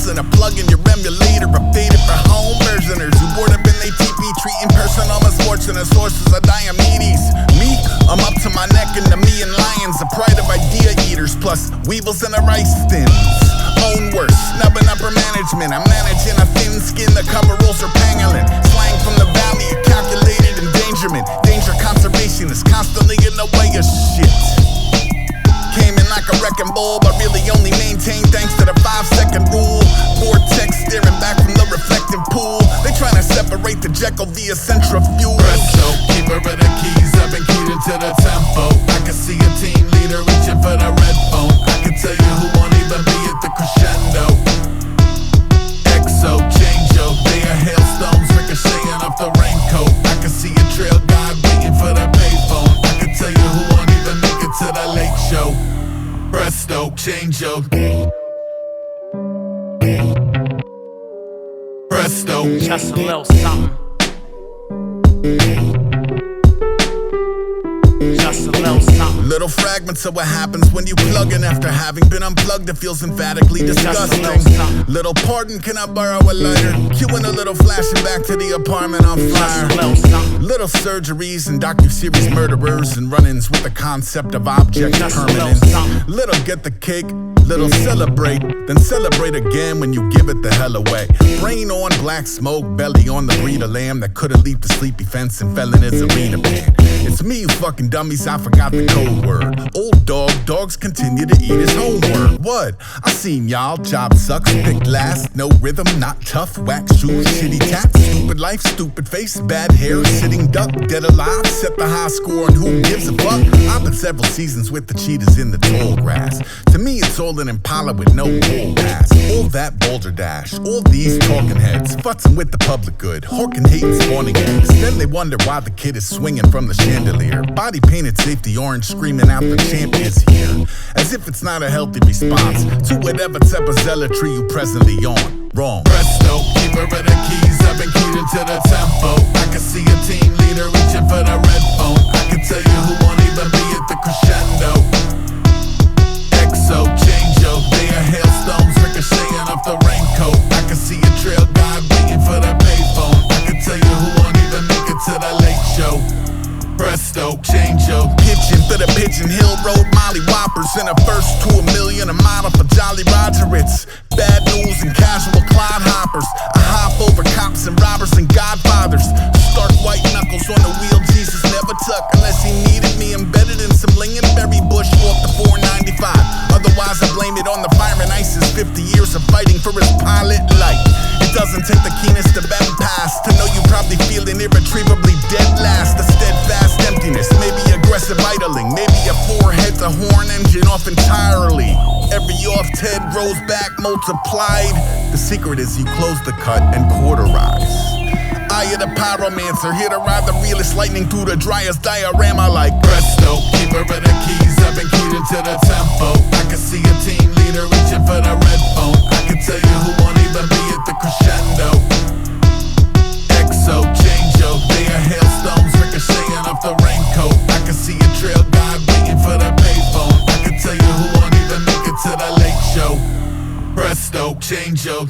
and a plug in your emulator. Updated for home versioners who board up in they teepee, treating personal misfortune as sources of Diomedes. Me, I'm up to my neck in Nemean lions, the pride of idea eaters, plus weevils and the rice thins. Own worse, snubbin upper management. I'm managing a thin skin, the coveralls are pangolin. Slang from the valley, a calculated endangerment. Danger conservationist, constantly in the way of shit. Came in like a wrecking ball, but really only maintained thanks to the 5-second rule. Vortex staring back from the reflective pool. They trying to separate the Jeckyl via centrifuge. Presto, keeper of the keys, I've been keyed into the tempo. I can see a team leader reaching for the red phone. I can tell you who won't even be at the crescendo. Exo, change-o, they are hailstones ricocheting off the raincoat. I can see a trail guide waiting for the payphone. I can tell you who won't even make it to the late show. Presto, change-o. Presto, just a little something. Just a little something. Little fragments of what happens when you plug in after having been unplugged. It feels emphatically disgusting. Little pardon, can I borrow a lighter? Cueing a little flashing back to the apartment on fire. Little surgeries and docu-series murderers and run-ins with the concept of object permanence. Little get the cake, little celebrate, then celebrate again when you give it the hell away. Brain on, black smoke, belly on the breed of lamb that couldn't leap the sleepy fence and fell in his arena band. It's me, you fucking dummies, I forgot the code word. Old dog, dogs continue to eat his homework. What? I seen y'all, job sucks, picked last, no rhythm, not tough, whack shoes, shitty tats, stupid life, stupid face, bad hair, sitting duck, dead alive, set the high score and who gives a fuck? I've been several seasons with the cheetahs in the tall grass. To me, it's all an Impala with no bull ass. All that boulder dash, all these talking heads, futzing with the public good, hawking hate and spawning eggs. Then they wonder why the kid is swinging from the chandelier, body painted safety orange, screaming out the champ is here, as if it's not a healthy response to whatever type of zealotry you presently on. Wrong. Presto, keeper of the keys, I've been keyed into the tempo. I can see a team leader reaching for the red phone. I can tell you who won't even be at the crescendo. Exo, change-o, they are hailstones ricocheting off the raincoat. I can see a trail guide waiting for the payphone. I can tell you who won't even make it to the late show. Presto, change-o. Pitching through the Pigeon Hill Road, Molly Whoppers in a first to a million, a model for Jolly Roger. It's bad news and casual Clyde hoppers. I hop over cops and robbers and godfathers. Stark white knuckles on the wheel, Jesus never took unless he needed me embedded in some lingonberry bush off the 495. Otherwise I blame it on the fireman ISIS 50 years of fighting for his pilot light. It doesn't take the keenest of empaths to know you probably feeling irretrievably dead last. A steadfast emptiness, maybe aggressive idling, maybe a forehead to horn engine off entirely. Every off-head grows back multiplied. The secret is you close the cut and cauterize. Eye of the pyromancer, here to ride the realest lightning through the driest diorama like Presto, keeper of the keys, I've been keyed into the tempo. I can see a team leader reaching for the red phone. I can tell you who won't even be at the crescendo. Exo, change-o, they are hailstones ricocheting off the raincoat. I can see a trail guide waiting for the payphone. I can tell you who won't even make it to the late show. Presto, change-o.